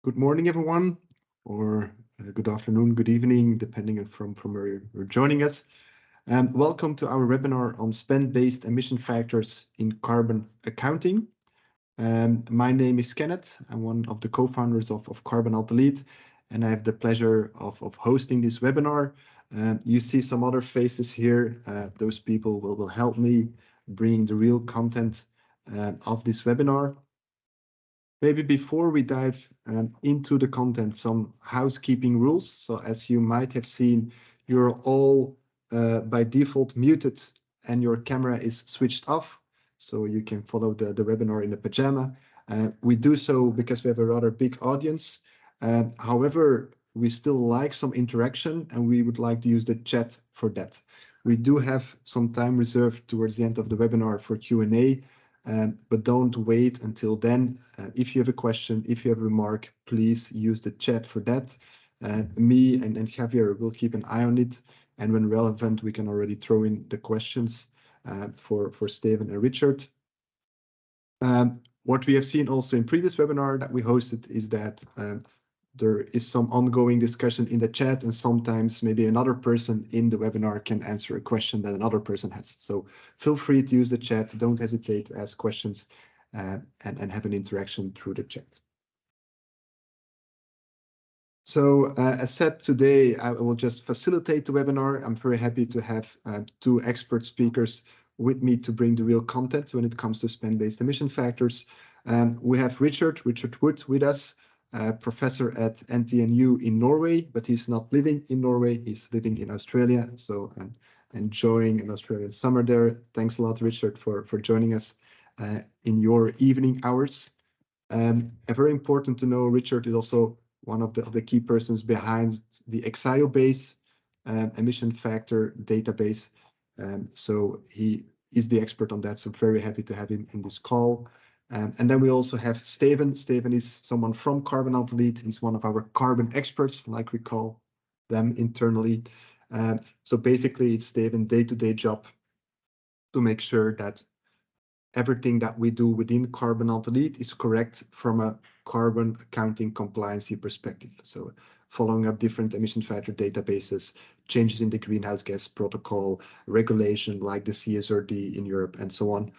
Good morning, everyone, or good afternoon, good evening, depending on from where you're joining us. Welcome to our webinar on spend-based emission factors in carbon accounting. My name is Kenneth. I'm one of the co-founders of Carbon+Alt+Delete, and I have the pleasure of hosting this webinar. You see some other faces here. Those people will help me bring the real content of this webinar. Maybe before we dive into the content, some housekeeping rules. So as you might have seen, you're all by default muted and your camera is switched off. So you can follow the webinar in a pajama. We do so because we have a rather big audience. However, we still like some interaction and we would like to use the chat for that. We do have some time reserved towards the end of the webinar for Q&A. But don't wait until then. If you have a question, if you have a remark, please use the chat for that. Me and Javier will keep an eye on it. And when relevant, we can already throw in the questions for Steven and Richard. What we have seen also in previous webinar that we hosted is that there is some ongoing discussion in the chat, and sometimes maybe another person in the webinar can answer a question that another person has. So feel free to use the chat. Don't hesitate to ask questions and have an interaction through the chat. So as said, today I will just facilitate the webinar. I'm very happy to have two expert speakers with me to bring the real content when it comes to spend-based emission factors. We have Richard Wood with us, professor at NTNU in Norway, but he's not living in Norway, he's living in Australia, so enjoying an Australian summer there. Thanks a lot, Richard, for joining us in your evening hours. Very important to know, Richard is also one of the key persons behind the Exiobase emission factor database. So he is the expert on that, so very happy to have him in this call. And then we also have Steven. Steven is someone from Carbon+Alt+Delete. He's one of our carbon experts, like we call them internally. So basically, it's Steven's day-to-day job to make sure that everything that we do within Carbon+Alt+Delete is correct from a carbon accounting compliancy perspective. So following up different emission factor databases, changes in the greenhouse gas protocol, regulation like the CSRD in Europe, and so on.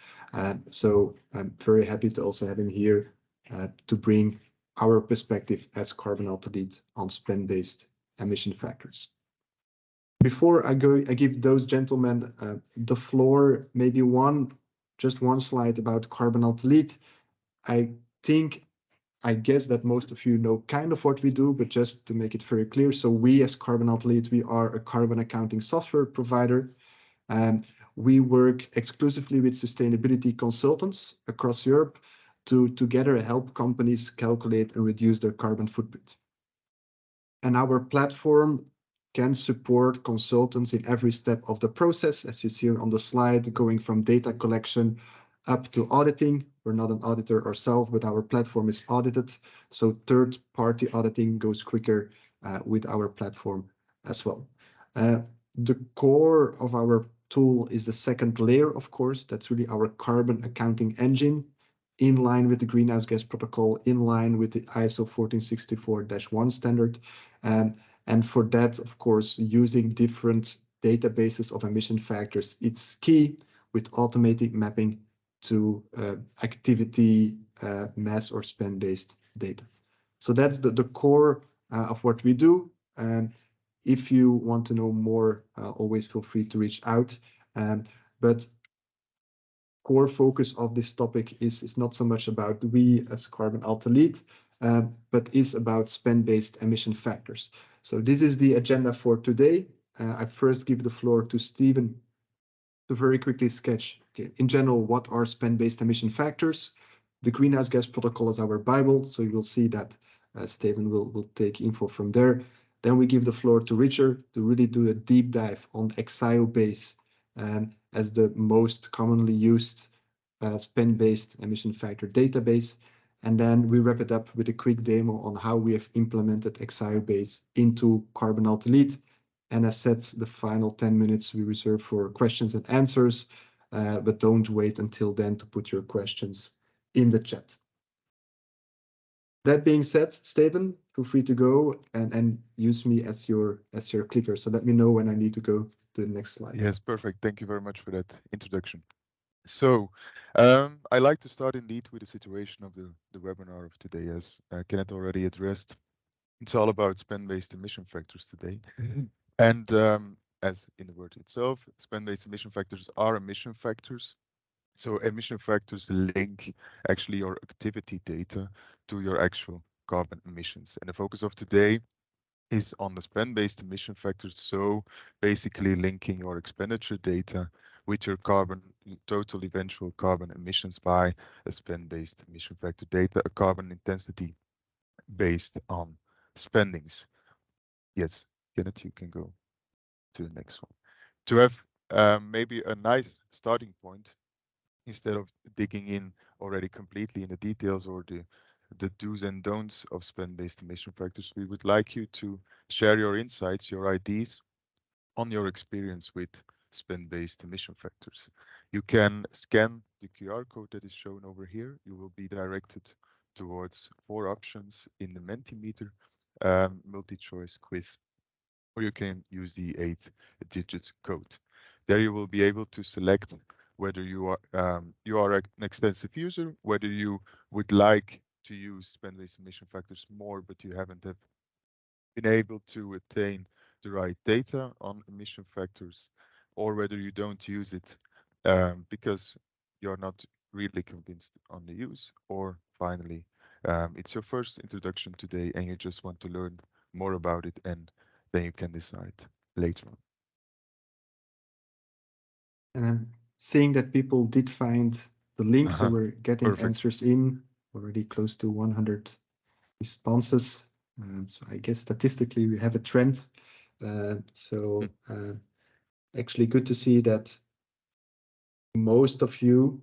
So I'm very happy to also have him here to bring our perspective as Carbon+Alt+Delete on spend-based emission factors. Before I give those gentlemen the floor, maybe just one slide about Carbon+Alt+Delete. I guess that most of you know kind of what we do, but just to make it very clear. So we as Carbon+Alt+Delete, we are a carbon accounting software provider. We work exclusively with sustainability consultants across Europe to together help companies calculate and reduce their carbon footprint. And our platform can support consultants in every step of the process, as you see on the slide, going from data collection up to auditing. We're not an auditor ourselves, but our platform is audited. So third-party auditing goes quicker with our platform as well. The core of our tool is the second layer, of course. That's really our carbon accounting engine, in line with the greenhouse gas protocol, in line with the ISO 14064-1 standard. And for that, of course, using different databases of emission factors, it's key with automated mapping to activity, mass or spend-based data. So that's the core of what we do. If you want to know more, always feel free to reach out. But core focus of this topic is not so much about we as Carbon+Alt+Delete, but is about spend-based emission factors. So this is the agenda for today. I first give the floor to Steven to very quickly sketch, okay, in general, what are spend-based emission factors. The greenhouse gas protocol is our Bible, so you will see that Steven will take info from there. Then we give the floor to Richard to really do a deep dive on Exiobase as the most commonly used spend-based emission factor database. And then we wrap it up with a quick demo on how we have implemented Exiobase into Carbon+Alt+Delete. And as said, the final 10 minutes we reserve for questions and answers, but don't wait until then to put your questions in the chat. that being said, Steven, feel free to go and use me as your clicker. So let me know when I need to go to the next slide. Yes, perfect. Thank you very much for that introduction. So I like to start indeed with the situation of the webinar of today, as Kenneth already addressed. It's all about spend-based emission factors today. And as in the word itself, spend-based emission factors are emission factors. So emission factors link actually your activity data to your actual carbon emissions. And the focus of today is on the spend-based emission factors. So basically linking your expenditure data with your total eventual carbon emissions by a spend-based emission factor data, a carbon intensity based on spendings. Yes, Kenneth, you can go to the next one. To have maybe a nice starting point, instead of digging in already completely in the details or the do's and don'ts of spend-based emission factors, we would like you to share your insights, your ideas on your experience with spend-based emission factors. You can scan the QR code that is shown over here. You will be directed towards 4 options in the Mentimeter multi-choice quiz, or you can use the 8-digit code. There you will be able to select whether you are an extensive user, whether you would like to use spend-based emission factors more, but you haven't been able to attain the right data on emission factors, or whether you don't use it because you're not really convinced on the use, or finally, it's your first introduction today and you just want to learn more about it, and then you can decide later on. And I'm seeing that people did find the link, so we're getting Perfect. answers in, already close to 100 responses. So I guess statistically we have a trend. Actually good to see that most of you,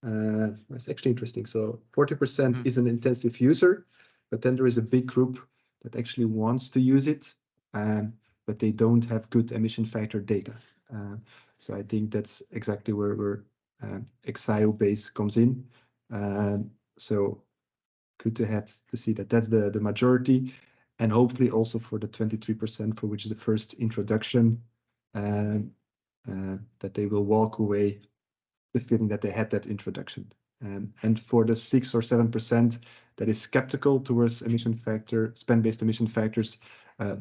it's actually interesting. So 40% is an intensive user, but then there is a big group that actually wants to use it, but they don't have good emission factor data. So I think that's exactly where Exio base comes in. So good to see that that's the majority, and hopefully also for the 23% for which is the first introduction, that they will walk away the feeling that they had that introduction. And for the 6 or 7% that is skeptical towards spend-based emission factors,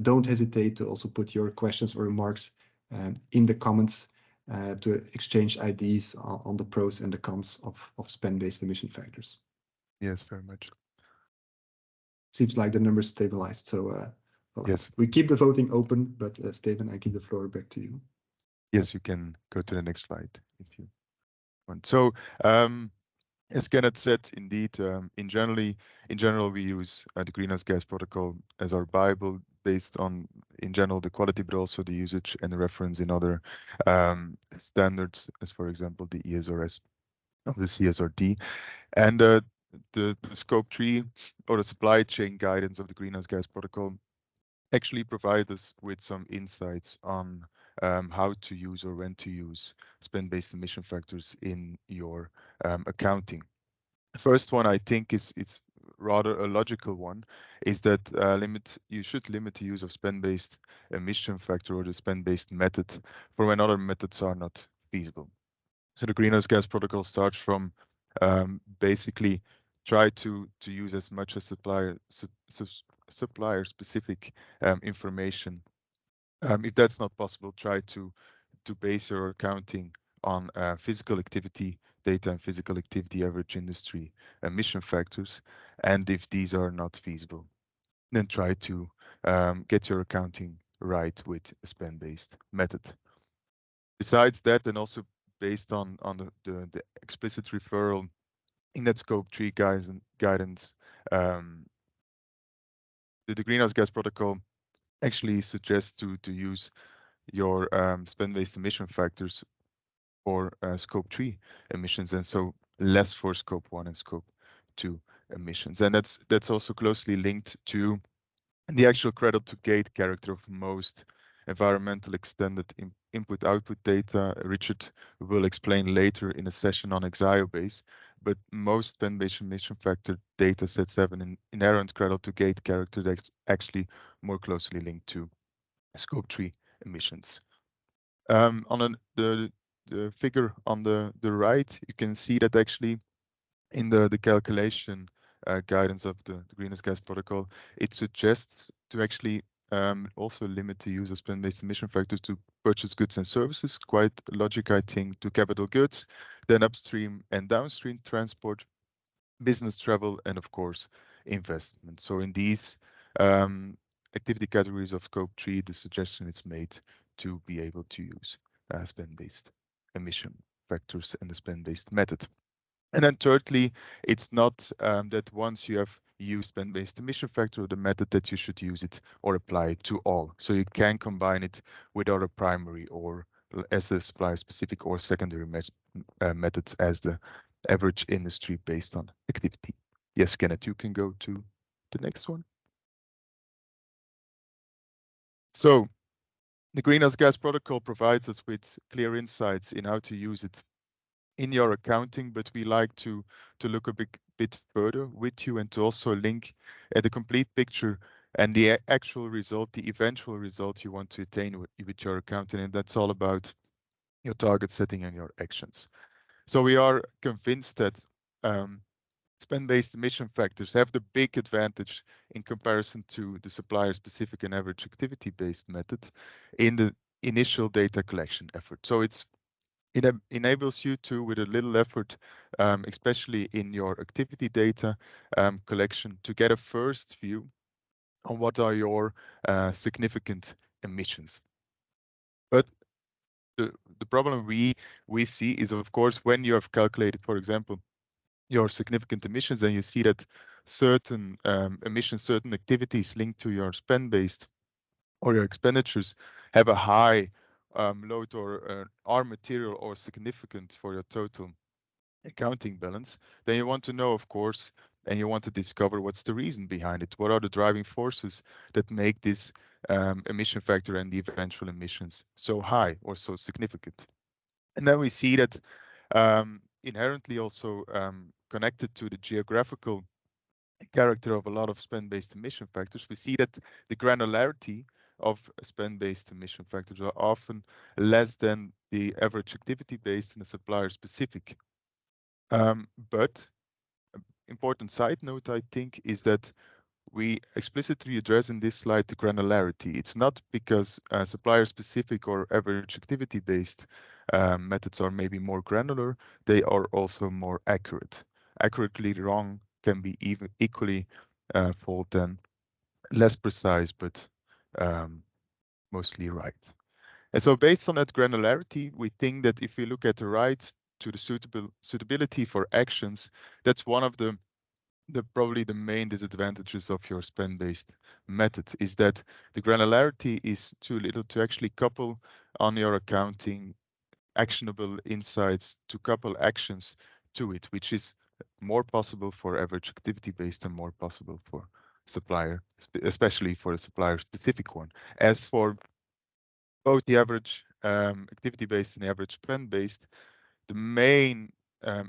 don't hesitate to also put your questions or remarks in the comments to exchange ideas on the pros and the cons of spend-based emission factors. Yes, very much. Seems like the numbers stabilized. So well, yes, we keep the voting open, but Steven, I give the floor back to you. Yes, you can go to the next slide if you want. So as Kenneth said, indeed, in general, we use the Greenhouse Gas Protocol as our Bible, based on, in general, the quality, but also the usage and the reference in other standards, as for example, the ESRS of the CSRD. And the Scope 3 or the supply chain guidance of the Greenhouse Gas Protocol actually provide us with some insights on how to use or when to use spend-based emission factors in your accounting. The first one, I think, is rather a logical one, is that you should limit the use of spend-based emission factor or the spend-based method for when other methods are not feasible. So the Greenhouse Gas Protocol starts from basically try to use as much as supplier specific information. If that's not possible, try to base your accounting on physical activity data and physical activity average industry emission factors. And if these are not feasible, then try to get your accounting right with a spend-based method. Besides that, and also based on the explicit referral in that Scope 3 guidance, the Greenhouse Gas Protocol actually suggests to use your spend-based emission factors for Scope 3 emissions, and so less for Scope 1 and Scope 2 emissions. And that's also closely linked to the actual cradle-to-gate character of most environmental extended input-output data. Richard will explain later in a session on Exio base, but most spend-based emission factor data sets have an inherent cradle-to-gate character that's actually more closely linked to Scope 3 emissions. On the figure on the right, you can see that actually in the calculation guidance of the Greenhouse Gas Protocol, it suggests to actually also limit the use of spend-based emission factors to purchase goods and services, quite logic, I think, to capital goods, then upstream and downstream transport, business travel, and of course, investment. So in these activity categories of Scope 3, the suggestion is made to be able to use spend-based emission factors and the spend-based method. And then thirdly, it's not that once you have used spend-based emission factor or the method that you should use it or apply it to all. So you can combine it with other primary or as a supplier specific or secondary methods as the average industry based on activity. Yes, Kenneth, you can go to the next one. So the Greenhouse Gas Protocol provides us with clear insights in how to use it in your accounting, but we like to look a bit further with you and to also link the complete picture and the actual result, the eventual result you want to attain with your accounting, and that's all about your target setting and your actions. So we are convinced that spend-based emission factors have the big advantage in comparison to the supplier-specific and average activity-based method in the initial data collection effort. So it enables you to, with a little effort, especially in your activity data collection, to get a first view on what are your significant emissions. But the problem we see is, of course, when you have calculated, for example, your significant emissions, and you see that certain emissions, certain activities linked to your spend-based or your expenditures have a high load or are material or significant for your total accounting balance, then you want to know, of course, and you want to discover what's the reason behind it. What are the driving forces that make this emission factor and the eventual emissions so high or so significant? And then we see that inherently also connected to the geographical character of a lot of spend-based emission factors, we see that the granularity of spend-based emission factors are often less than the average activity-based and the supplier-specific. But important side note, I think, is that we explicitly address in this slide the granularity. It's not because supplier-specific or average activity-based methods are maybe more granular, they are also more accurate. Accurately wrong can be even equally fault than less precise, but mostly right. And so based on that granularity, we think that if we look at the right to the suitability for actions, that's one of the probably the main disadvantages of your spend-based method, is that the granularity is too little to actually couple on your accounting actionable insights to couple actions to it, which is more possible for average activity-based and more possible for supplier, especially for a supplier-specific one. As for both the average activity-based and the average spend-based, the main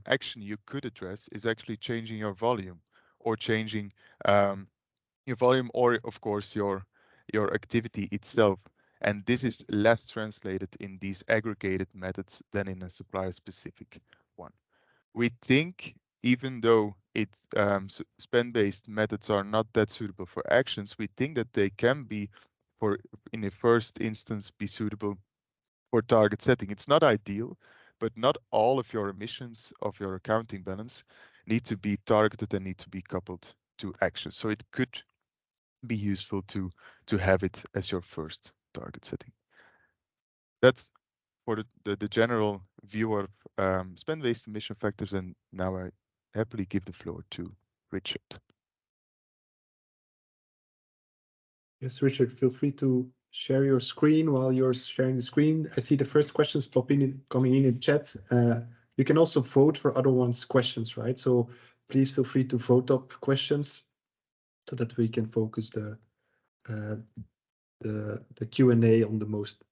action you could address is actually changing your volume or changing your volume or, of course, your activity itself. And this is less translated in these aggregated methods than in a supplier-specific one. We think, even though spend-based methods are not that suitable for actions, we think that they can be, in the first instance, be suitable for target setting. It's not ideal, but not all of your emissions of your accounting balance need to be targeted and need to be coupled to action. So it could be useful to have it as your first target setting. That's for the general view of spend-based emission factors, and now I happily give the floor to Richard. Yes, Richard, feel free to share your screen while you're sharing the screen. I see the first questions coming in chat. You can also vote for other ones' questions, right? So please feel free to vote up questions so that we can focus the Q&A on the most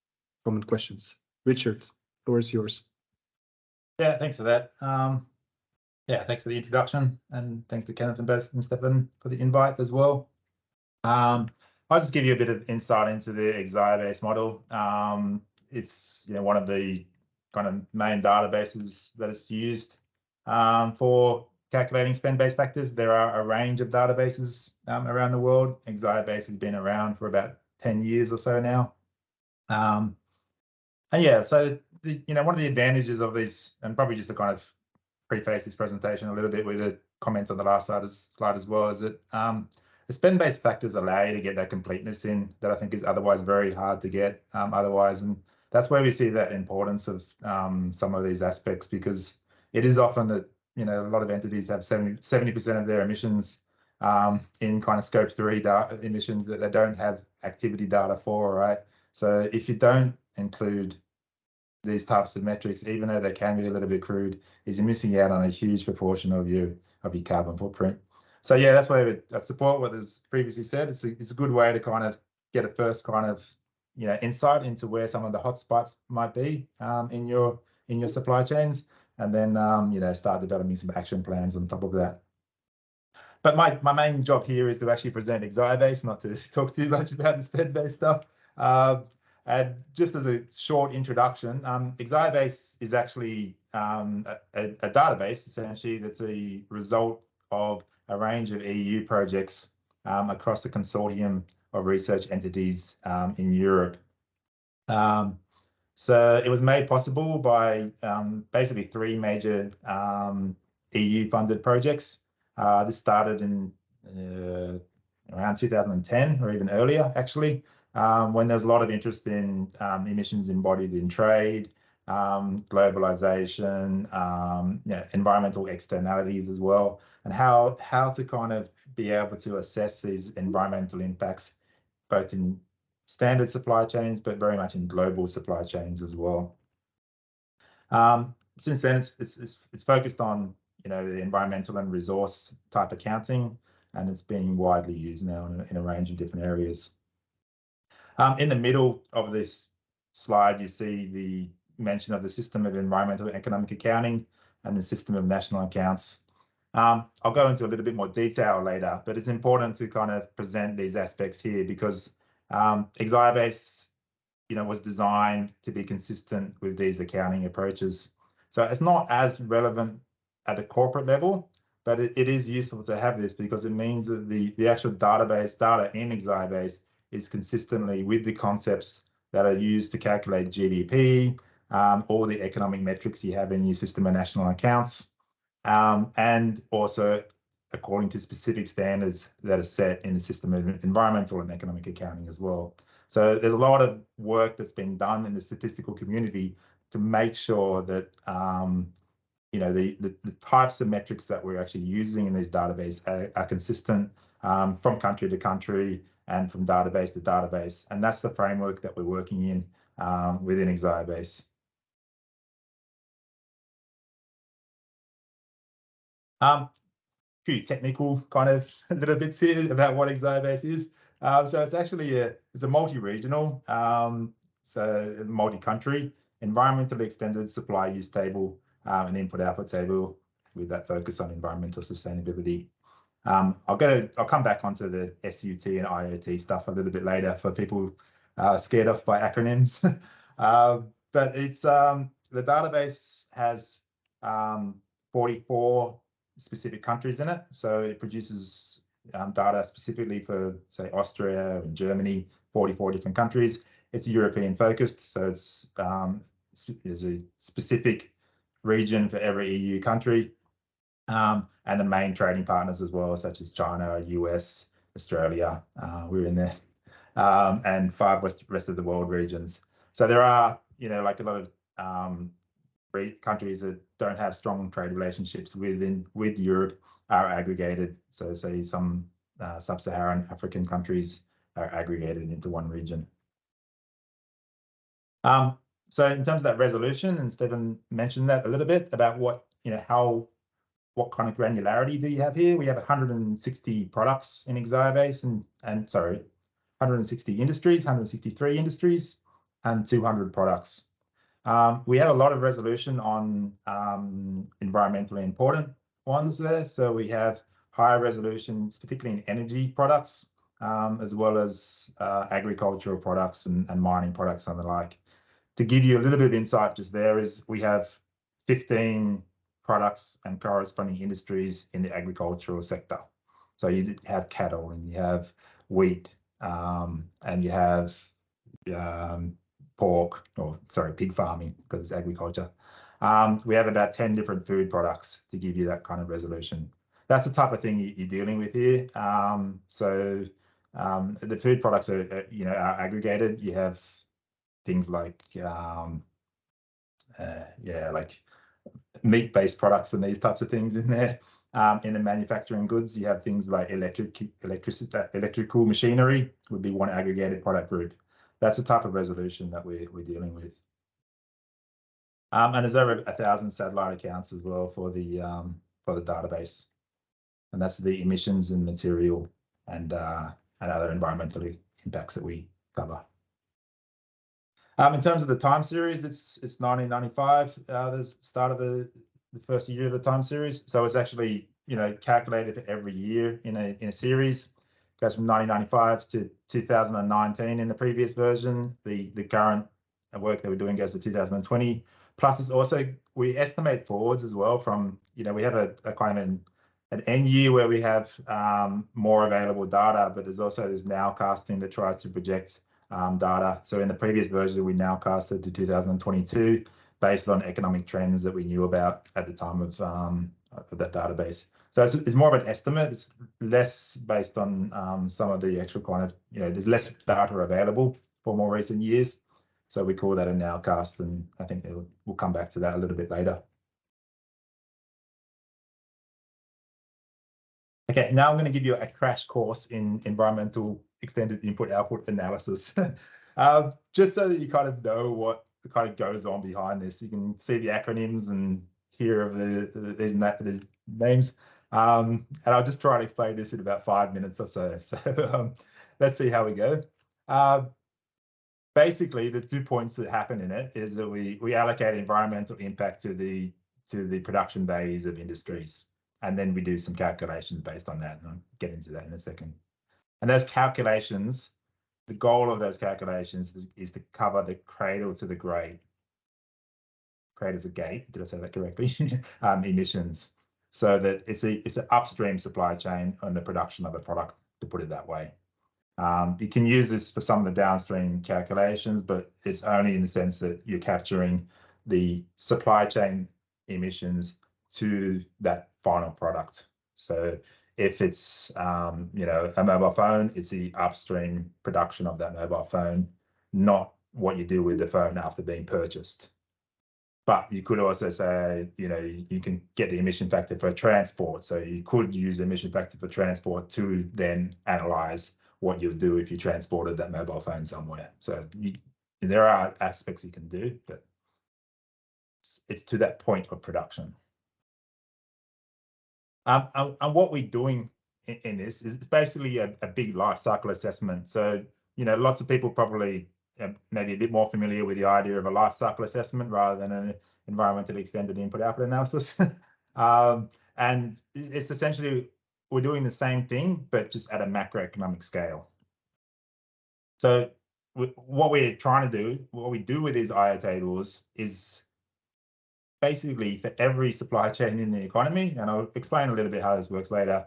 common questions. Richard, the floor is yours. Yeah, thanks for that. Yeah, thanks for the introduction, and thanks to Kenneth and Beth and Stefan for the invite as well. I'll just give you a bit of insight into the Exia-based model. It's one of the kind of main databases that is used for calculating spend-based factors. There are a range of databases around the world. Exia-based has been around for about 10 years or so now. And yeah, so one of the advantages of these, and probably just to kind of preface this presentation a little bit with a comment on the last slide as well, is that the spend-based factors allow you to get that completeness in that I think is otherwise very hard to get otherwise. And that's where we see that importance of some of these aspects, because it is often that a lot of entities have 70% of their emissions in kind of scope 3 data emissions that they don't have activity data for, right? So if you don't include these types of metrics, even though they can be a little bit crude, is you're missing out on a huge proportion of your carbon footprint. So yeah, that's why I support what was previously said. It's a good way to kind of get a first kind of insight into where some of the hotspots might be in your supply chains, and then start developing some action plans on top of that. But my main job here is to actually present Exia-based, not to talk too much about the spend-based stuff. And just as a short introduction, Exia-based is actually a database, essentially, that's a result of a range of EU projects across a consortium of research entities in Europe. So it was made possible by basically 3 major EU-funded projects. This started in around 2010 or even earlier, actually, when there's a lot of interest in emissions embodied in trade, globalization, environmental externalities as well, and how to kind of be able to assess these environmental impacts, both in standard supply chains, but very much in global supply chains as well. Since then, it's focused on the environmental and resource type accounting, and it's being widely used now in a range of different areas. In the middle of this slide, you see the mention of the system of environmental and economic accounting and the system of national accounts. I'll go into a little bit more detail later, but it's important to kind of present these aspects here because Exia-based was designed to be consistent with these accounting approaches. So it's not as relevant at the corporate level, but it is useful to have this because it means that the actual database data in Exia-based is consistently with the concepts that are used to calculate GDP, all the economic metrics you have in your system of national accounts, and also according to specific standards that are set in the system of environmental and economic accounting as well. So there's a lot of work that's been done in the statistical community to make sure that the types of metrics that we're actually using in these databases are consistent from country to country and from database to database. And that's the framework that we're working in within Exia-based. Few technical kind of little bits here about what Exia-based is. So it's actually it's a multi-regional, so multi-country, environmentally extended supply use table and input-output table with that focus on environmental sustainability. I'll come back onto the SUT and IoT stuff a little bit later for people scared off by acronyms. But it's the database has 44 specific countries in it, so it produces data specifically for, say, Austria and Germany, 44 different countries. It's European focused, so there's a specific region for every EU country, and the main trading partners as well, such as China, US, Australia, we're in there, and 5 rest of the world regions. So there are, like a lot of countries that don't have strong trade relationships with Europe are aggregated. So say some sub-Saharan African countries are aggregated into one region. So in terms of that resolution, and Stephen mentioned that a little bit about what kind of granularity do you have here? We have 160 products in Exia-based and 160 industries, 163 industries, and 200 products. We have a lot of resolution on environmentally important ones there. So we have higher resolutions, particularly in energy products, as well as agricultural products and mining products and the like. To give you a little bit of insight just there is we have 15 products and corresponding industries in the agricultural sector. So you have cattle and you have wheat and you have pork, or sorry, pig farming, because it's agriculture. We have about 10 different food products to give you that kind of resolution. That's the type of thing you're dealing with here. The food products are aggregated. You have things like like meat-based products and these types of things in there. In the manufacturing goods, you have things like electrical machinery would be one aggregated product group. That's the type of resolution that we're dealing with. And there's over 1,000 satellite accounts as well for the database, and that's the emissions and material and other environmental impacts that we cover. In terms of the time series, it's 1995, the start of the first year of the time series. So it's actually calculated for every year in a series. It goes from 1995 to 2019 in the previous version. The current work that we're doing goes to 2020. Plus, it's also, we estimate forwards as well from, we have a kind of an end year where we have more available data, but there's also this nowcasting that tries to project data. So in the previous version, we nowcasted to 2022 based on economic trends that we knew about at the time of that database. So it's more of an estimate. It's less based on some of the actual kind of, there's less data available for more recent years. So we call that a nowcast, and I think we'll come back to that a little bit later. Okay, now I'm going to give you a crash course in environmental extended input-output analysis, just so that you kind of know what kind of goes on behind this. You can see the acronyms and hear of these names, and I'll just try to explain this in about 5 minutes or so. So let's see how we go. Basically, the 2 points that happen in it is that we allocate environmental impact to the production values of industries, and then we do some calculations based on that, and I'll get into that in a second. And those calculations, the goal of those calculations is to cover the cradle to the grade. Cradle to gate, did I say that correctly? Emissions, so that it's an upstream supply chain on the production of a product, to put it that way. You can use this for some of the downstream calculations, but it's only in the sense that you're capturing the supply chain emissions to that final product. So if it's a mobile phone, it's the upstream production of that mobile phone, not what you do with the phone after being purchased. But you could also say, you can get the emission factor for transport. So you could use emission factor for transport to then analyze what you'll do if you transported that mobile phone somewhere. So there are aspects you can do, but it's to that point of production. And what we're doing in this is it's basically a big life cycle assessment. So, lots of people probably maybe a bit more familiar with the idea of a life cycle assessment rather than an environmentally extended input-output analysis. And it's essentially, we're doing the same thing, but just at a macroeconomic scale. So what we're trying to do, what we do with these IO tables is basically for every supply chain in the economy, and I'll explain a little bit how this works later,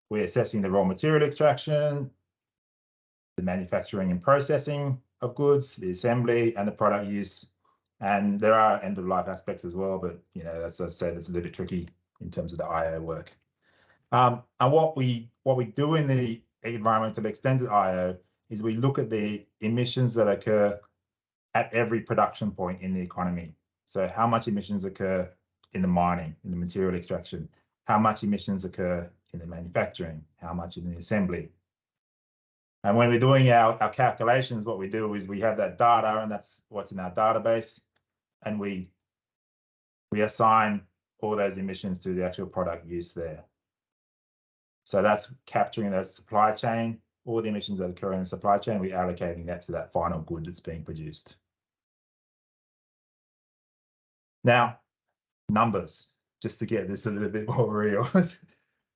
we're assessing the raw material extraction, the manufacturing and processing of goods, the assembly and the product use. And there are end-of-life aspects as well, but as I said, it's a little bit tricky in terms of the IO work. And what we do in the environmental extended IO is we look at the emissions that occur at every production point in the economy. So how much emissions occur in the mining, in the material extraction, how much emissions occur in the manufacturing, how much in the assembly. And when we're doing our calculations, what we do is we have that data, and that's what's in our database, and we assign all those emissions to the actual product use there. So that's capturing that supply chain, all the emissions that occur in the supply chain, we're allocating that to that final good that's being produced. Now, numbers. just to get this a little bit more real.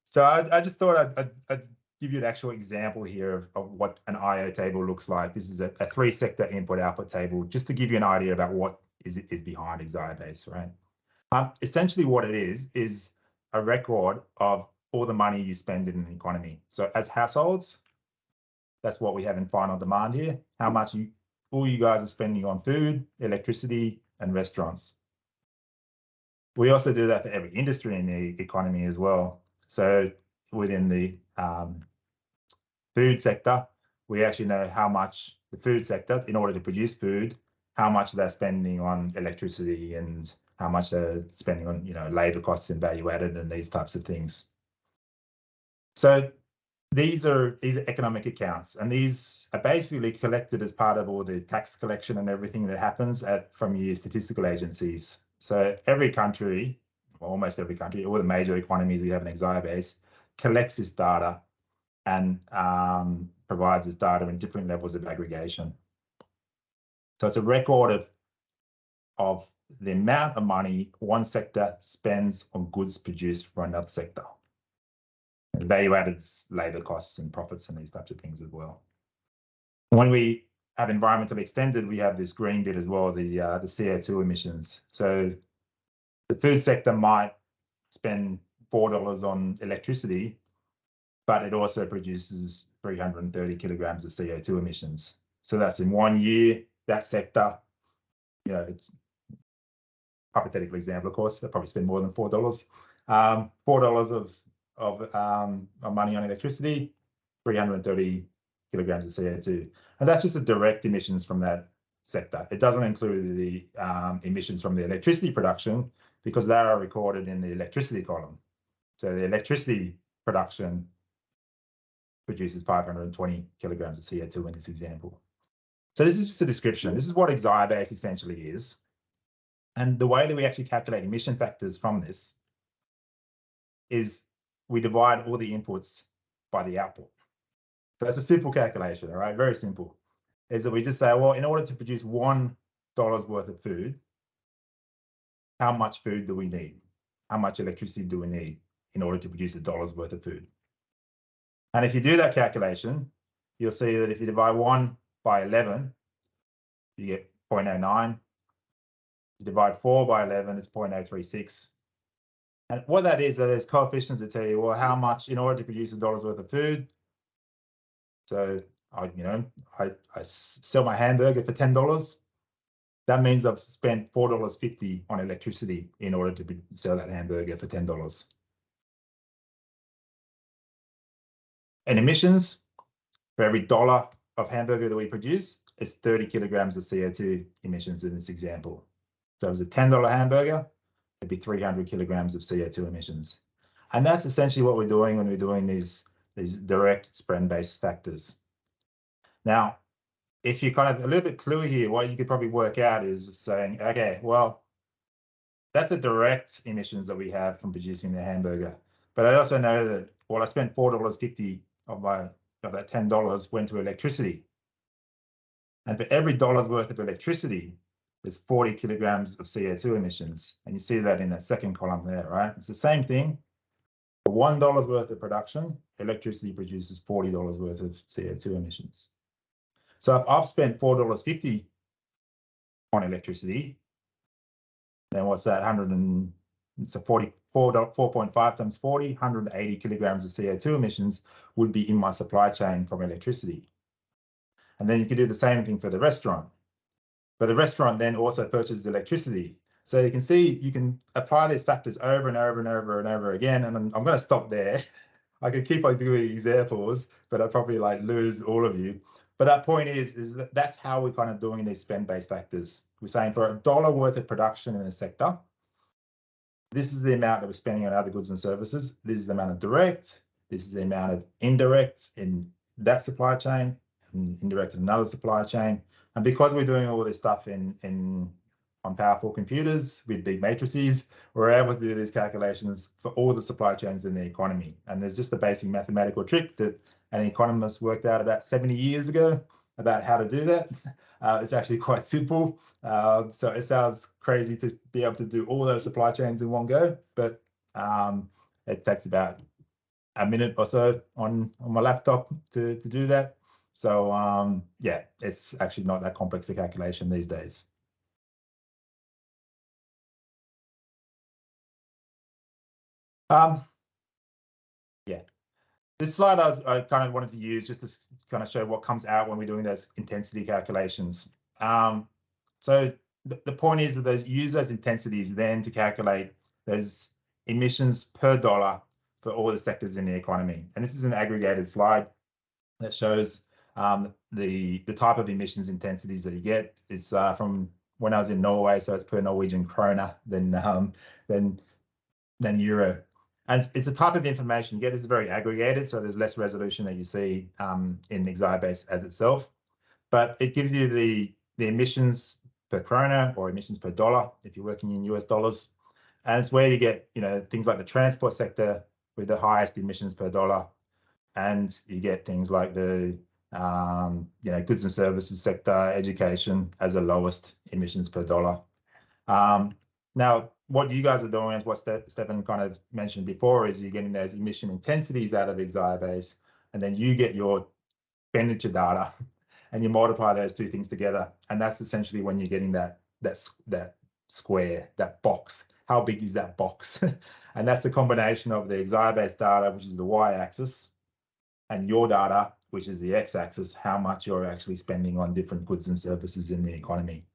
So I just thought I'd give you an actual example here of what an IO table looks like. This is a 3-sector input-output table, just to give you an idea about what is behind Exaiabase, right? Essentially what it is a record of all the money you spend in an economy. So as households, that's what we have in final demand here, how much all you guys are spending on food, electricity, and restaurants. We also do that for every industry in the economy as well. So within the food sector, we actually know how much the food sector, in order to produce food, how much they're spending on electricity and how much they're spending on, labor costs and value added and these types of things. So these are economic accounts, and these are basically collected as part of all the tax collection and everything that happens from your statistical agencies. So every country, almost every country, all the major economies we have in Exaiabase, collects this data and provides this data in different levels of aggregation. So it's a record of the amount of money one sector spends on goods produced for another sector. Value added labor costs and profits and these types of things as well. When we have environmentally extended, we have this green bit as well, the CO2 emissions. So the food sector might spend $4 on electricity, but it also produces 330 kilograms of CO2 emissions. So that's in 1 year, that sector, it's hypothetical example, of course, they'll probably spend more than $4. $4 of money on electricity, 330 kilograms of CO2. And that's just the direct emissions from that sector. It doesn't include the emissions from the electricity production, because they are recorded in the electricity column. So the electricity production produces 520 kilograms of CO2 in this example. So this is just a description. This is what Exaiabase essentially is. And the way that we actually calculate emission factors from this is we divide all the inputs by the output. So that's a simple calculation, all right? Very simple. Is that we just say, well, in order to produce $1 worth of food, how much food do we need? How much electricity do we need in order to produce $1 worth of food? And if you do that calculation, you'll see that if you divide 1 by 11, you get 0.09. You divide 4 by 11, it's 0.036. And what that is, there's coefficients that tell you, well, how much in order to produce $1 worth of food. So I sell my hamburger for $10. That means I've spent $4.50 on electricity in order to sell that hamburger for $10. And emissions, for every $1 of hamburger that we produce, is 30 kilograms of CO2 emissions in this example. So if it was a $10 hamburger, it'd be 300 kilograms of CO2 emissions. And that's essentially what we're doing when we're doing these direct spread-based factors. Now, if you're kind of a little bit cluey here, what you could probably work out is saying, okay, well, that's a direct emissions that we have from producing the hamburger. But I also know that, well, I spent $4.50 of that $10 went to electricity. And for every $1 worth of electricity, there's 40 kilograms of CO2 emissions. And you see that in that second column there, right? It's the same thing. For $1 worth of production, electricity produces $40 worth of CO2 emissions. So if I've spent $4.50 on electricity, then what's that? 4.5 times 40, 180 kilograms of CO2 emissions would be in my supply chain from electricity. And then you could do the same thing for the restaurant. But the restaurant then also purchases electricity. So you can see you can apply these factors over and over and over and over again. And I'm going to stop there. I could keep on doing examples, but I'd probably lose all of you. But that point is that that's how we're kind of doing these spend-based factors. We're saying for $1 worth of production in a sector, this is the amount that we're spending on other goods and services. This is the amount of direct. This is the amount of indirect in that supply chain, and indirect in another supply chain. And because we're doing all this stuff on powerful computers with big matrices, we're able to do these calculations for all the supply chains in the economy. And there's just a basic mathematical trick that an economist worked out about 70 years ago about how to do that. It's actually quite simple. So it sounds crazy to be able to do all those supply chains in one go, but it takes about a minute or so on my laptop to do that. So yeah, it's actually not that complex a calculation these days. Yeah, this slide I kind of wanted to use just to kind of show what comes out when we're doing those intensity calculations. So the point is that use those intensities then to calculate those emissions per dollar for all the sectors in the economy. And this is an aggregated slide that shows the type of emissions intensities that you get. It's from when I was in Norway, so it's per Norwegian krona, then euro. And it's a type of information you get. It's very aggregated, so there's less resolution that you see in Exibase as itself. But it gives you the emissions per krona or emissions per dollar if you're working in US dollars. And it's where you get, things like the transport sector with the highest emissions per dollar. And you get things like the goods and services sector, education as the lowest emissions per dollar. Now, what you guys are doing is what Stefan kind of mentioned before, is you're getting those emission intensities out of Exibase, and then you get your expenditure data, and you multiply those two things together, and that's essentially when you're getting that square, that box. How big is that box? And that's the combination of the Exibase data, which is the y-axis, and your data, which is the x-axis, how much you're actually spending on different goods and services in the economy.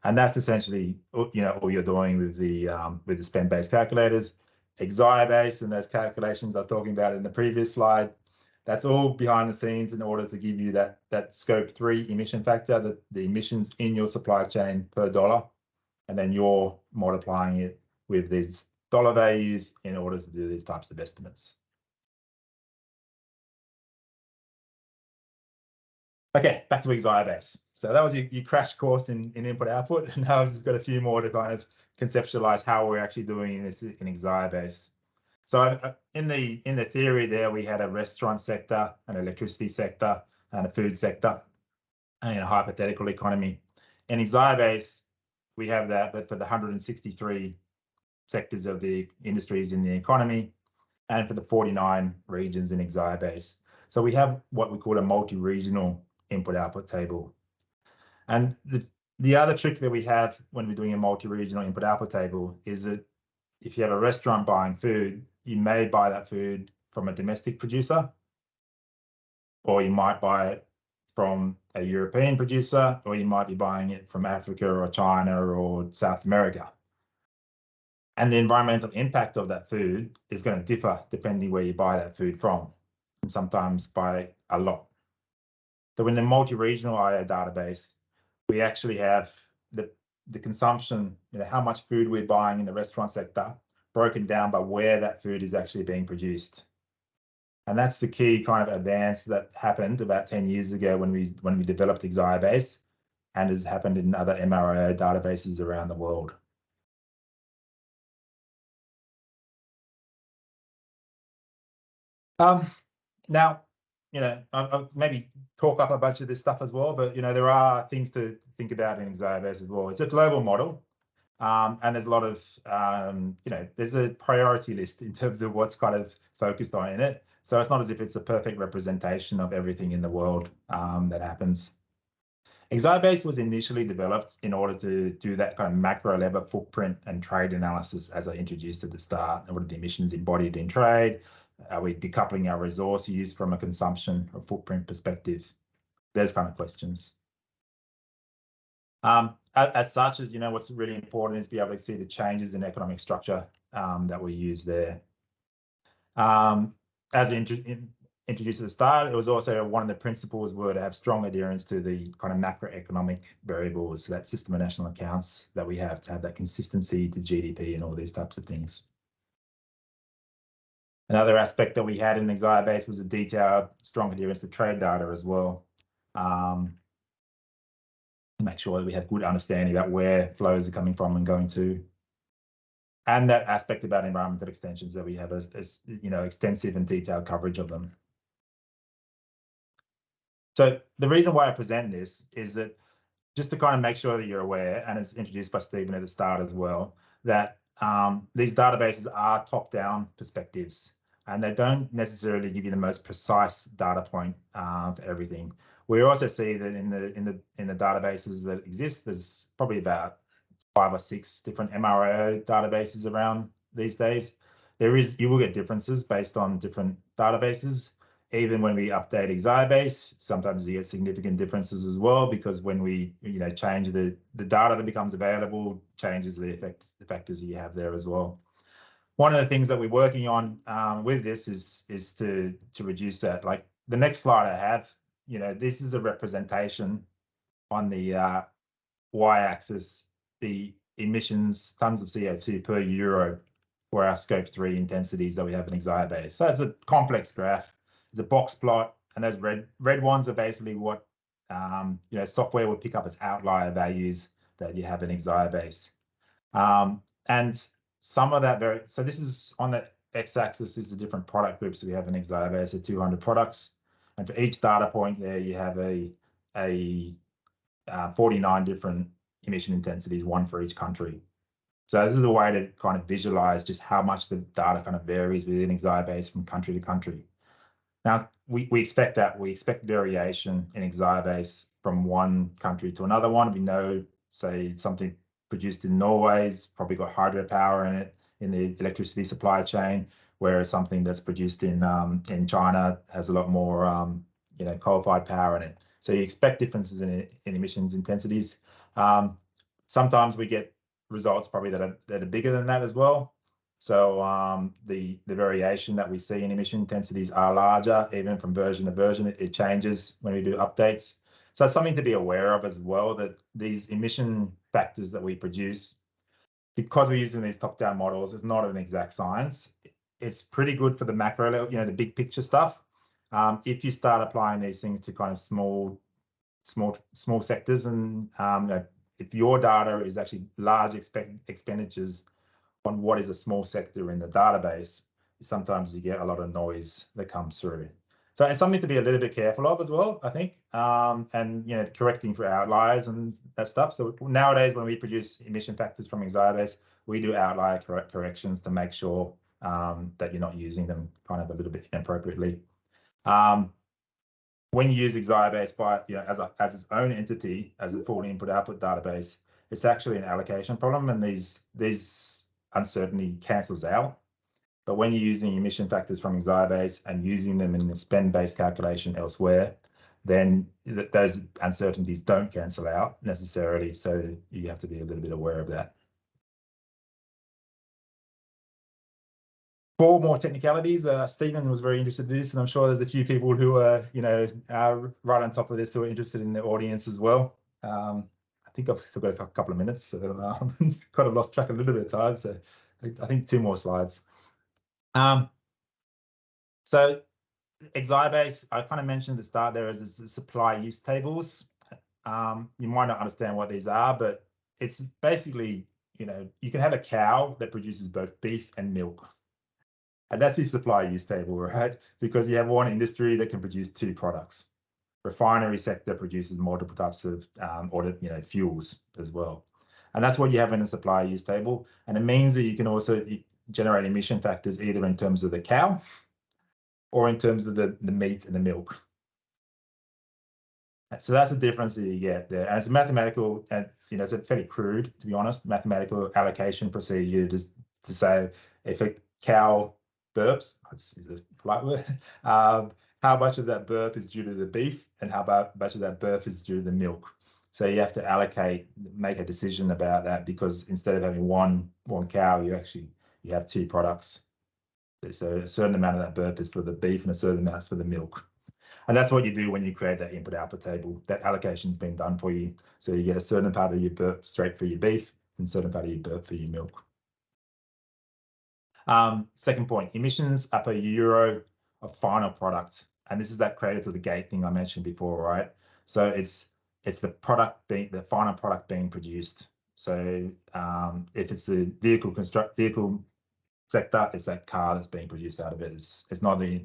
And that's essentially, all you're doing with the spend-based calculators. Exibase and those calculations I was talking about in the previous slide, that's all behind the scenes in order to give you that scope 3 emission factor, the emissions in your supply chain per dollar, and then you're multiplying it with these dollar values in order to do these types of estimates. Okay, back to Exibase. So that was your crash course in input-output. And now I've just got a few more to kind of conceptualize how we're actually doing this in Exibase. So in the theory there, we had a restaurant sector, an electricity sector, and a food sector, and a hypothetical economy. In Exibase, we have that, but for the 163 sectors of the industries in the economy, and for the 49 regions in Exibase. So we have what we call a multi-regional input-output table. And the other trick that we have when we're doing a multi-regional input-output table is that if you have a restaurant buying food, you may buy that food from a domestic producer, or you might buy it from a European producer, or you might be buying it from Africa or China or South America. And the environmental impact of that food is going to differ depending where you buy that food from, and sometimes by a lot. So in the multi-regional IO database, we actually have the consumption, how much food we're buying in the restaurant sector, broken down by where that food is actually being produced. And that's the key kind of advance that happened about 10 years ago when we developed Exibase, and has happened in other MRIO databases around the world. Now, I'll maybe talk up a bunch of this stuff as well, but there are things to think about in Exibase as well. It's a global model, and there's a lot of there's a priority list in terms of what's kind of focused on in it. So it's not as if it's a perfect representation of everything in the world that happens. Exibase was initially developed in order to do that kind of macro level footprint and trade analysis, as I introduced at the start. What are the emissions embodied in trade? Are we decoupling our resource use from a consumption or footprint perspective? Those kind of questions. As such, as what's really important is to be able to see the changes in economic structure that we use there. As introduced at the start, it was also one of the principles were to have strong adherence to the kind of macroeconomic variables, that system of national accounts that we have to have that consistency to GDP and all these types of things. Another aspect that we had in Exibase was a detailed, strong adherence to trade data as well. To make sure that we have good understanding about where flows are coming from and going to. And that aspect about environmental extensions that we have extensive and detailed coverage of them. So the reason why I present this is that just to kind of make sure that you're aware, and it's introduced by Stephen at the start as well, that these databases are top-down perspectives, and they don't necessarily give you the most precise data point for everything. We also see that in the databases that exist, there's probably about 5 or 6 different MRO databases around these days. You will get differences based on different databases. Even when we update Exibase, sometimes you get significant differences as well, because when we change the data that becomes available, changes the factors you have there as well. One of the things that we're working on with this is to reduce that. Like the next slide I have, this is a representation on the y-axis, the emissions, tons of CO2 per euro for our scope 3 intensities that we have in Exibase. So it's a complex graph. It's a box plot, and those red ones are basically what software would pick up as outlier values that you have in Exibase. And some of that so this is on the x-axis is the different product groups we have in Exibase, so 200 products, and for each data point there you have a 49 different emission intensities, one for each country. So this is a way to kind of visualize just how much the data kind of varies within Exibase from country to country. Now, we expect that. We expect variation in Exibase from one country to another one. We know, say, something produced in Norway's probably got hydropower in it in the electricity supply chain, whereas something that's produced in China has a lot more coal-fired power in it. So you expect differences in emissions intensities. Sometimes we get results probably that are bigger than that as well. So the variation that we see in emission intensities are larger, even from version to version. It changes when we do updates. So it's something to be aware of as well, that these emission factors that we produce, because we're using these top-down models, it's not an exact science. It's pretty good for the macro level, the big picture stuff. If you start applying these things to kind of small sectors, and if your data is actually large expenditures on what is a small sector in the database, sometimes you get a lot of noise that comes through. So it's something to be a little bit careful of as well, I think, and correcting for outliers and that stuff. So nowadays, when we produce emission factors from Exibase, we do outlier corrections to make sure that you're not using them kind of a little bit inappropriately. When you use Exibase as its own entity, as a full input-output database, it's actually an allocation problem, and these uncertainty cancels out. But when you're using emission factors from Exibase and using them in the spend-based calculation elsewhere, then those uncertainties don't cancel out necessarily. So you have to be a little bit aware of that. 4 more technicalities. Stephen was very interested in this, and I'm sure there's a few people who are, are right on top of this who are interested in the audience as well. I think I've still got a couple of minutes, so kind of lost track a little bit of time. So I think 2 more slides. So Exibase, I kind of mentioned at the start there is supply use tables. You might not understand what these are, but it's basically, you can have a cow that produces both beef and milk. And that's your supply use table, right? Because you have one industry that can produce 2 products. Refinery sector produces multiple types of fuels as well. And that's what you have in a supply use table. And it means that you can also generate emission factors either in terms of the cow or in terms of the meat and the milk. So that's the difference that you get there. And it's a mathematical, and it's a fairly crude, to be honest, mathematical allocation procedure to say if a cow burps, is a polite word, how much of that burp is due to the beef and how much of that burp is due to the milk. So you have to make a decision about that, because instead of having one cow, you have 2 products. So a certain amount of that burp is for the beef and a certain amount is for the milk. And that's what you do when you create that input-output table. That allocation's been done for you. So you get a certain part of your burp straight for your beef and a certain part of your burp for your milk. Second point, emissions are per euro of final product. And this is that cradle to the gate thing I mentioned before, right? So it's the final product being produced. So if it's the vehicle sector, it's that car that's being produced out of it. It's not the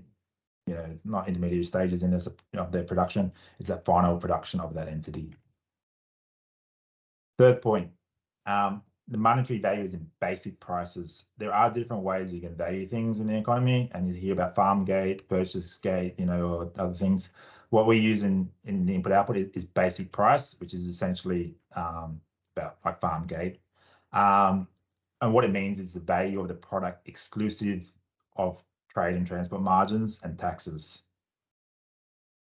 not intermediate stages in this of their production. It's that final production of that entity. Third point, the monetary value is in basic prices. There are different ways you can value things in the economy, and you hear about farm gate, purchase gate, or other things. What we use in the input output is basic price, which is essentially about like farm gate. And what it means is the value of the product exclusive of trade and transport margins and taxes.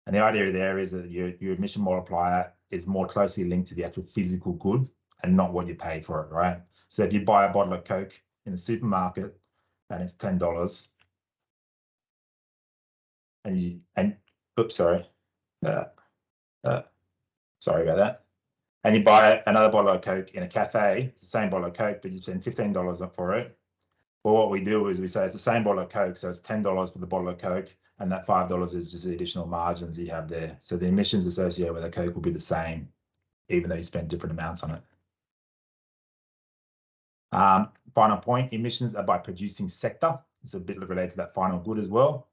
And the idea there is that your emission multiplier is more closely linked to the actual physical good and not what you pay for it, right? So if you buy a bottle of Coke in the supermarket and it's $10, sorry about that. And you buy another bottle of Coke in a cafe, it's the same bottle of Coke, but you spend $15 up for it. Well, what we do is we say it's the same bottle of Coke, so it's $10 for the bottle of Coke, and that $5 is just the additional margins you have there. So the emissions associated with a Coke will be the same, even though you spend different amounts on it. Final point, emissions are by producing sector. It's a bit related to that final good as well.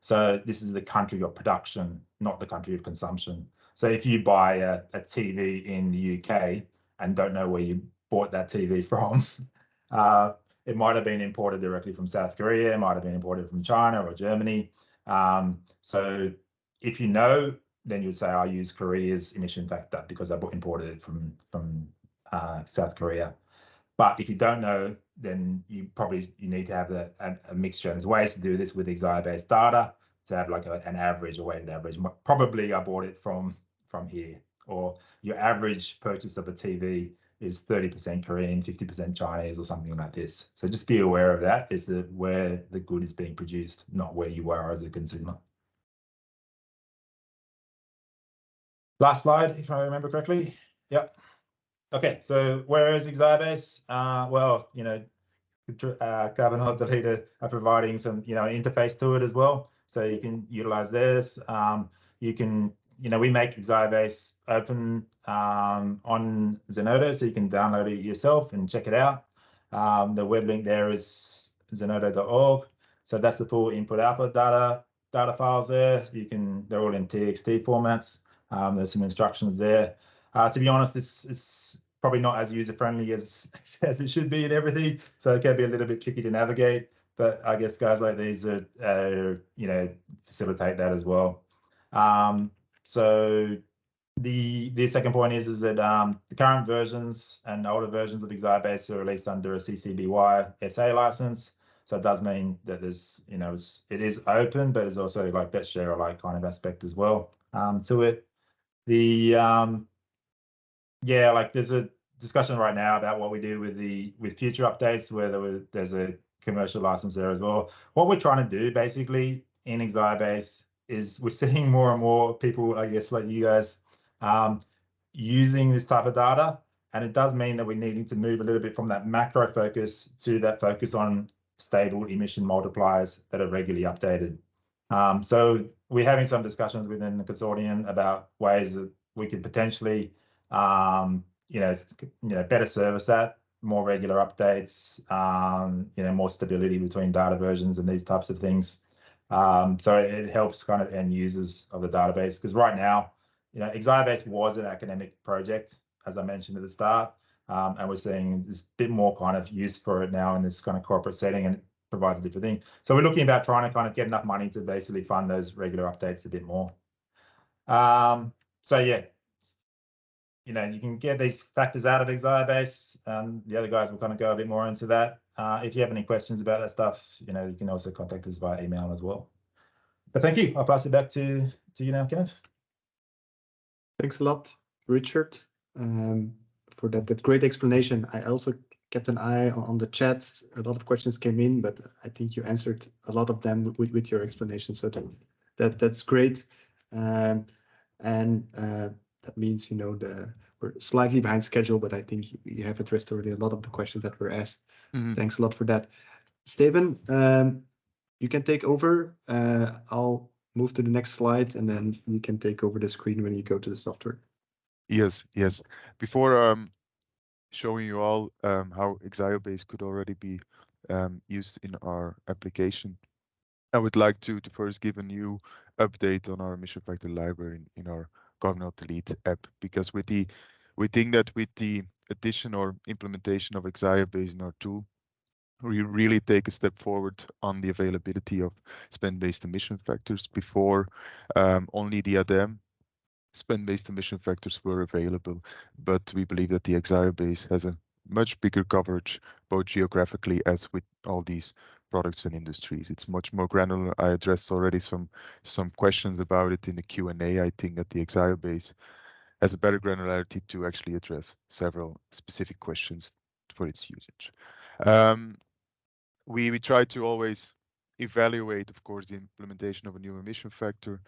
So this is the country of production, not the country of consumption. So if you buy a TV in the UK and don't know where you bought that TV from, it might have been imported directly from South Korea, it might have been imported from China or Germany. So if you know, then you'd say I use Korea's emission factor because I imported it from South Korea. But if you don't know, then you need to have a mixture. And there's ways to do this with XI-based data to have like an average, a weighted average. Probably I bought it from here, or your average purchase of a TV is 30% Korean, 50% Chinese, or something like this. So just be aware of that. Is where the good is being produced, not where you are as a consumer. Last slide, if I remember correctly. Yep. Okay, so where is XI-base? Well, Carbon+Delete are providing some, interface to it as well, so you can utilize theirs. You can, we make XI-base open on Zenodo, so you can download it yourself and check it out. The web link there is zenodo.org. So that's the full input-output data files there. They're all in TXT formats. There's some instructions there. To be honest, it's probably not as user-friendly as it should be and everything, so it can be a little bit tricky to navigate, but I guess guys like these facilitate that as well. So the second point is that the current versions and older versions of XI-base are released under a CC BY SA license, so it does mean that there's, it is open, but there's also like that share alike kind of aspect as well to it. There's a discussion right now about what we do with future updates, where there's a commercial license there as well. What we're trying to do basically in XI-base is we're seeing more and more people, I guess, like you guys, using this type of data, and it does mean that we're needing to move a little bit from that macro focus to that focus on stable emission multipliers that are regularly updated. So we're having some discussions within the consortium about ways that we could potentially better service that, more regular updates, more stability between data versions and these types of things. So it helps kind of end users of the database, because right now, XI-base was an academic project, as I mentioned at the start, and we're seeing this bit more kind of use for it now in this kind of corporate setting, and it provides a different thing. So we're looking about trying to kind of get enough money to basically fund those regular updates a bit more. So yeah, you can get these factors out of XI-base. The other guys will kind of go a bit more into that. If you have any questions about that stuff, you can also contact us via email as well. But thank you. I'll pass it back to you now, Kenneth. Thanks a lot, Richard, for that great explanation. I also kept an eye on the chat. A lot of questions came in, but I think you answered a lot of them with your explanation. So that's great. That means, we're slightly behind schedule, but I think you have addressed already a lot of the questions that were asked. Mm-hmm. Thanks a lot for that. Steven, you can take over. I'll move to the next slide, and then you can take over the screen when you go to the software. Yes. Before showing you all how XI-base could already be used in our application, I would like to first give a new update on our emission factor library in our Carbon+Alt+Delete app, because we think that with the addition or implementation of Exia-based in our tool, we really take a step forward on the availability of spend-based emission factors. Before, only the ADEM spend-based emission factors were available, but we believe that the Exia base has a much bigger coverage, both geographically as with all these products and industries. It's much more granular. I addressed already some questions about it in the Q&A. I think that the Exia base has a better granularity to actually address several specific questions for its usage. We try to always evaluate, of course, the implementation of a new emission factor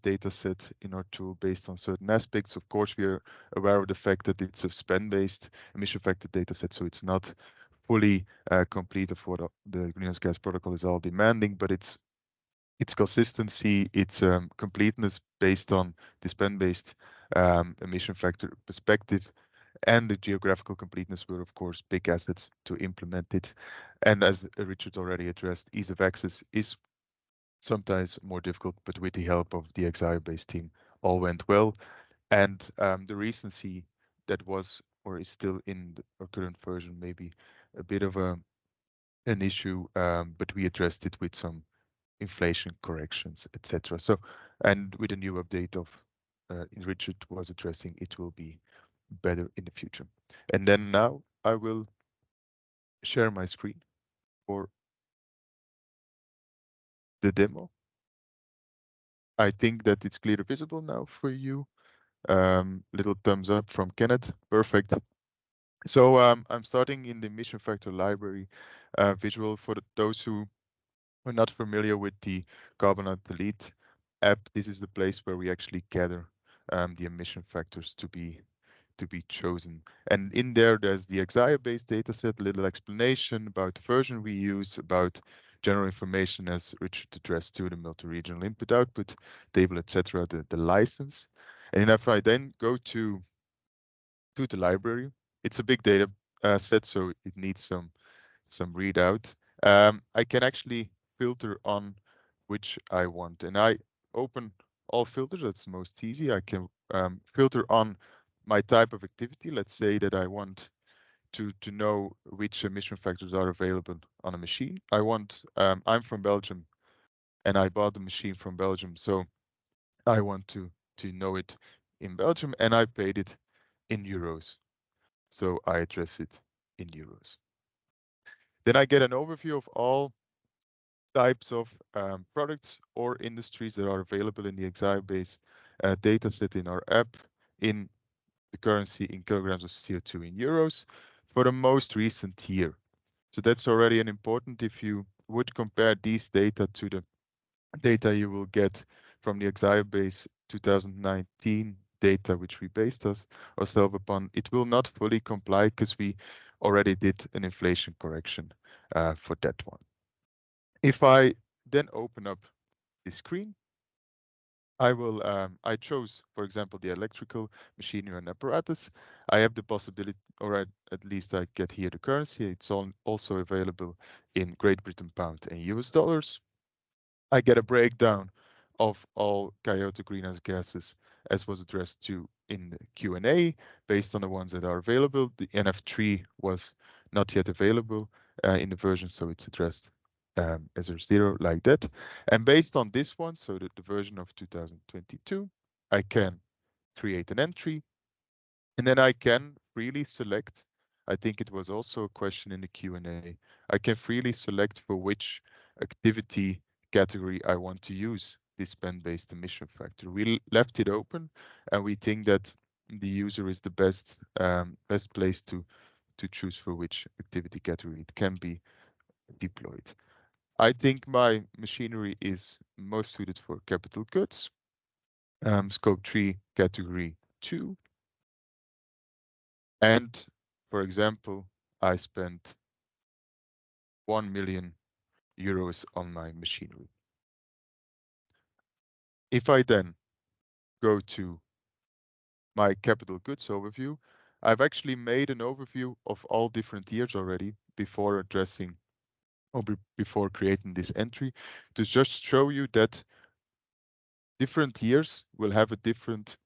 data set in our tool based on certain aspects. Of course, we are aware of the fact that it's a spend-based emission factor data set, so it's not fully complete of what the greenhouse gas protocol is all demanding, but its consistency, its completeness based on the spend-based emission factor perspective, and the geographical completeness were, of course, big assets to implement it. And as Richard already addressed, ease of access is sometimes more difficult, but with the help of the Exia-based team, all went well. And the recency that was or is still in our current version maybe a bit of an issue, but we addressed it with some inflation corrections, etc. So, and with a new update of Richard was addressing, it will be better in the future. And then now I will share my screen for the demo. I think that it's clearly visible now for you. Little thumbs up from Kenneth. Perfect. So I'm starting in the emission factor library visual. For those who are not familiar with the Carbon+Delete app, this is the place where we actually gather the emission factors to be chosen. And in there's the Exia-based dataset, a little explanation about the version we use, about general information as Richard addressed to the multi-regional input-output table, etc., the license. And if I then go to the library, it's a big data set, so it needs some readout. I can actually filter on which I want, and I open all filters. That's most easy. I can filter on my type of activity. Let's say that I want to know which emission factors are available on a machine. I'm from Belgium, and I bought the machine from Belgium, so I want to know it in Belgium, and I paid it in euros. So I address it in euros. Then I get an overview of all types of products or industries that are available in the Exia-based data set in our app in the currency in kilograms of CO2 in euros for the most recent year. So that's already an important. If you would compare these data to the data you will get from the Exia-based 2019 data, which we based ourselves upon, it will not fully comply because we already did an inflation correction for that one. If I then open up the screen, I chose, for example, the electrical machinery and apparatus. I have the possibility, or at least I get here the currency. It's also available in Great Britain pound and US dollars. I get a breakdown of all Kyoto greenhouse gases as was addressed to in the Q&A based on the ones that are available. The NF3 was not yet available in the version, so it's addressed as a 0 like that. And based on this one, so the version of 2022, I can create an entry, and then I can freely select. I think it was also a question in the Q&A. I can freely select for which activity category I want to use this spend-based emission factor. We left it open, and we think that the user is the best place to choose for which activity category it can be deployed. I think my machinery is most suited for capital goods, scope 3 category 2. And for example, I spent 1 million euros on my machinery. If I then go to my capital goods overview, I've actually made an overview of all different years already before addressing or before creating this entry, to just show you that different years will have a different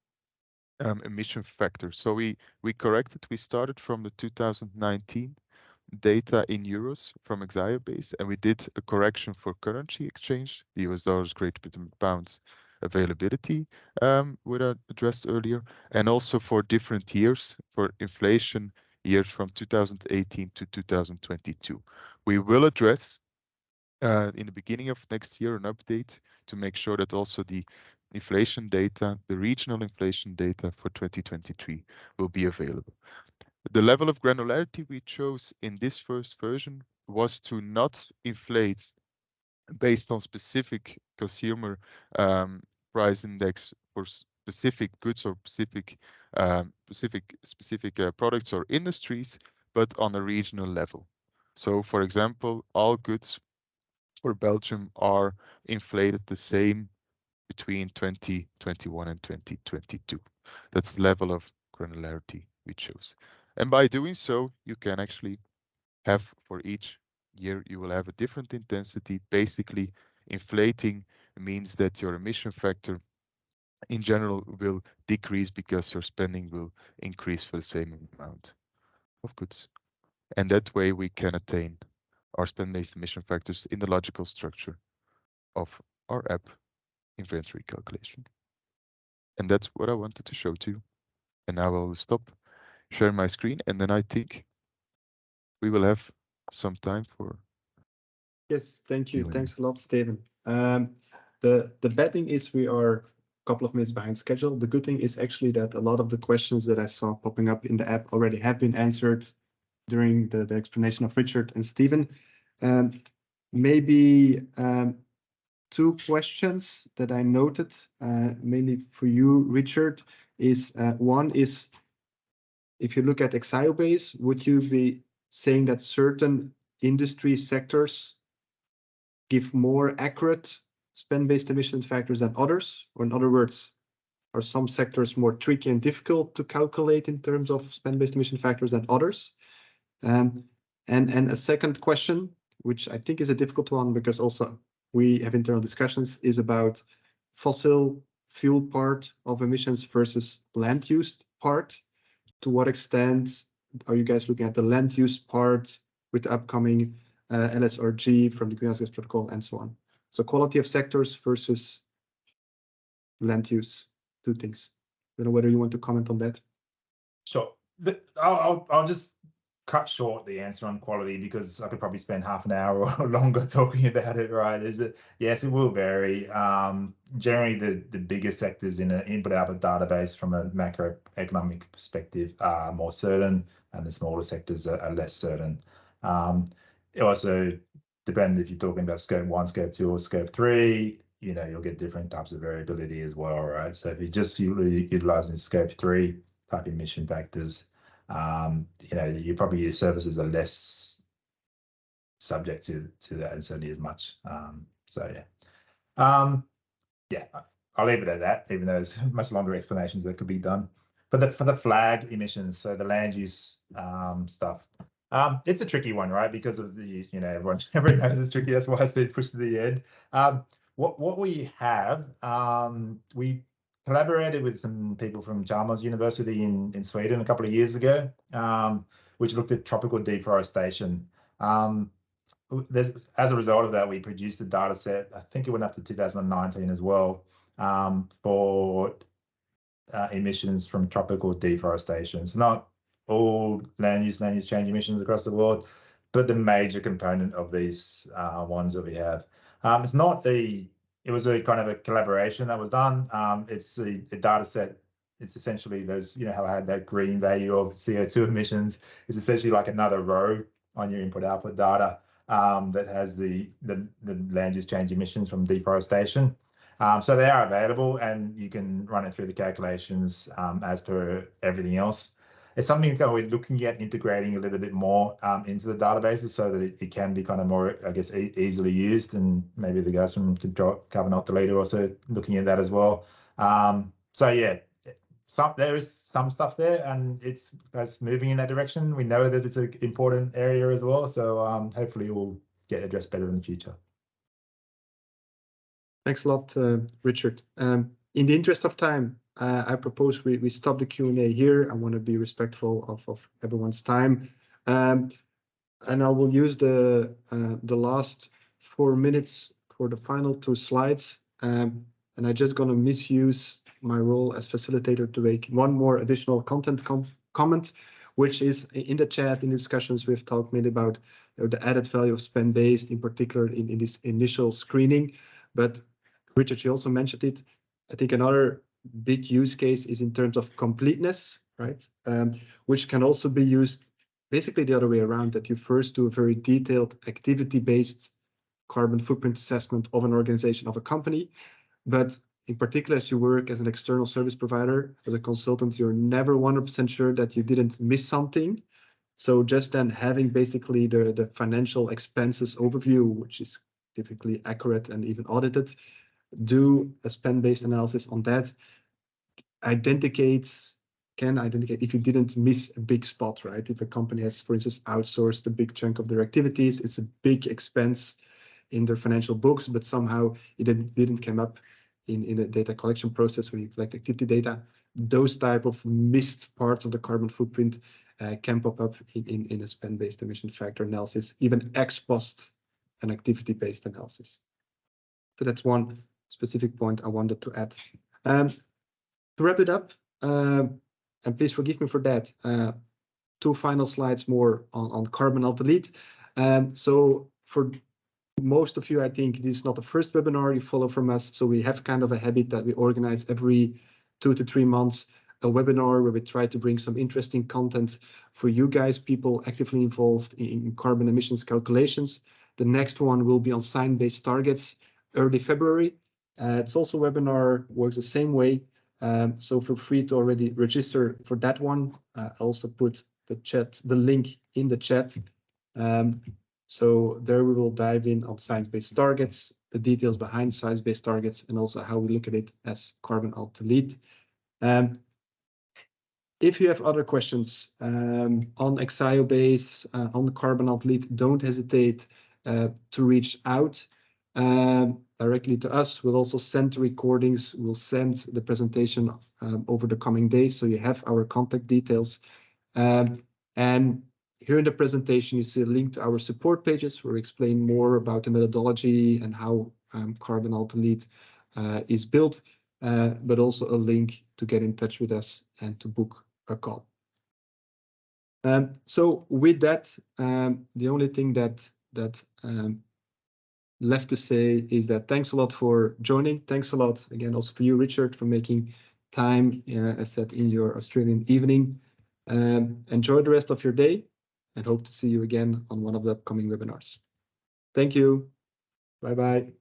emission factor. So we corrected. We started from the 2019 data in euros from Exaiobase, and we did a correction for currency exchange, the US dollars, Great Britain pounds availability, what I addressed earlier, and also for different years, for inflation years from 2018 to 2022. We will address in the beginning of next year an update to make sure that also the inflation data, the regional inflation data for 2023 will be available. The level of granularity we chose in this first version was to not inflate based on specific consumer price index for specific goods or specific products or industries, but on a regional level. So, for example, all goods for Belgium are inflated the same between 2021 and 2022. That's the level of granularity we chose. And by doing so, you can actually have for each year, you will have a different intensity. Basically, inflating means that your emission factor in general will decrease because your spending will increase for the same amount of goods. And that way we can attain our spend-based emission factors in the logical structure of our app inventory calculation. And that's what I wanted to show to you. And now I will stop sharing my screen, and then I think we will have some time for. Yes, thank you. Q&A. Thanks a lot, Steven. The bad thing is we are a couple of minutes behind schedule. The good thing is actually that a lot of the questions that I saw popping up in the app already have been answered during the explanation of Richard and Steven. Maybe two questions that I noted, mainly for you, Richard, is one is, if you look at Exaiobase, would you be saying that certain industry sectors give more accurate spend-based emission factors than others? Or in other words, are some sectors more tricky and difficult to calculate in terms of spend-based emission factors than others? And a second question, which I think is a difficult one because also we have internal discussions, is about fossil fuel part of emissions versus land use part. To what extent are you guys looking at the land use part with the upcoming LSRG from the Greenhouse Gas Protocol and so on? So quality of sectors versus land use, two things. I don't know whether you want to comment on that. Sure. I'll just cut short the answer on quality because I could probably spend half an hour or longer talking about it, right? Yes, it will vary. Generally, the bigger sectors in an input-output database from a macroeconomic perspective are more certain, and the smaller sectors are less certain. It also depends if you're talking about scope 1, scope 2, or scope 3, you'll get different types of variability as well, right? So if you're just utilizing scope 3 type emission factors, you probably your services are less subject to that uncertainty as much. Yeah, I'll leave it at that, even though there's much longer explanations that could be done. For the flag emissions, so the land use stuff, it's a tricky one, right? Because of the, everyone knows it's tricky. That's why it's been pushed to the end. What we have, we collaborated with some people from Chalmers University in Sweden a couple of years ago, which looked at tropical deforestation. As a result of that, we produced a data set, I think it went up to 2019 as well, for emissions from tropical deforestation. So not all land use change emissions across the world, but the major component of these ones that we have. It was a kind of a collaboration that was done. It's a data set. It's essentially those, how I had that green value of CO2 emissions. It's essentially like another row on your input-output data that has the land use change emissions from deforestation. So they are available, and you can run it through the calculations as per everything else. It's something that we're looking at integrating a little bit more into the databases so that it can be kind of more, I guess, easily used. And maybe the guys from Carbon+Alt+Delete are also looking at that as well. So yeah, there is some stuff there, and it's moving in that direction. We know that it's an important area as well. So hopefully we'll get addressed better in the future. Thanks a lot, Richard. In the interest of time, I propose we stop the Q&A here. I want to be respectful of everyone's time. And I will use the last 4 minutes for the final 2 slides. And I'm just going to misuse my role as facilitator to make one more additional content comment, which is in the chat, in discussions, we've talked mainly about the added value of spend-based, in particular in this initial screening. But Richard, you also mentioned it. I think another big use case is in terms of completeness, right? Which can also be used basically the other way around, that you first do a very detailed activity-based carbon footprint assessment of an organization, of a company. But in particular, as you work as an external service provider, as a consultant, you're never 100% sure that you didn't miss something. So just then having basically the financial expenses overview, which is typically accurate and even audited, do a spend-based analysis on that, can identify if you didn't miss a big spot, right? If a company has, for instance, outsourced a big chunk of their activities, it's a big expense in their financial books, but somehow it didn't come up in the data collection process when you collect activity data. Those type of missed parts of the carbon footprint can pop up in a spend-based emission factor analysis, even ex post an activity-based analysis. So that's one specific point I wanted to add. To wrap it up, and please forgive me for that, 2 final slides more on Carbon+Alt+Delete. So for most of you, I think this is not the first webinar you follow from us. So we have kind of a habit that we organize every 2 to 3 months a webinar where we try to bring some interesting content for you guys, people actively involved in carbon emissions calculations. The next one will be on science-based targets, early February. It's also a webinar, works the same way. So feel free to already register for that one. I also put the link in the chat. So there we will dive in on science-based targets, the details behind science-based targets, and also how we look at it as Carbon+Alt+Delete. If you have other questions on Exiobase, on Carbon+Alt+Delete, don't hesitate to reach out directly to us. We'll also send the recordings. We'll send the presentation over the coming days, so you have our contact details. And here in the presentation, you see a link to our support pages where we explain more about the methodology and how Carbon+Alt+Delete is built, but also a link to get in touch with us and to book a call. So with that, the only thing that left to say is that thanks a lot for joining. Thanks a lot again also for you, Richard, for making time, as said, in your Australian evening. Enjoy the rest of your day and hope to see you again on one of the upcoming webinars. Thank you. Bye-bye.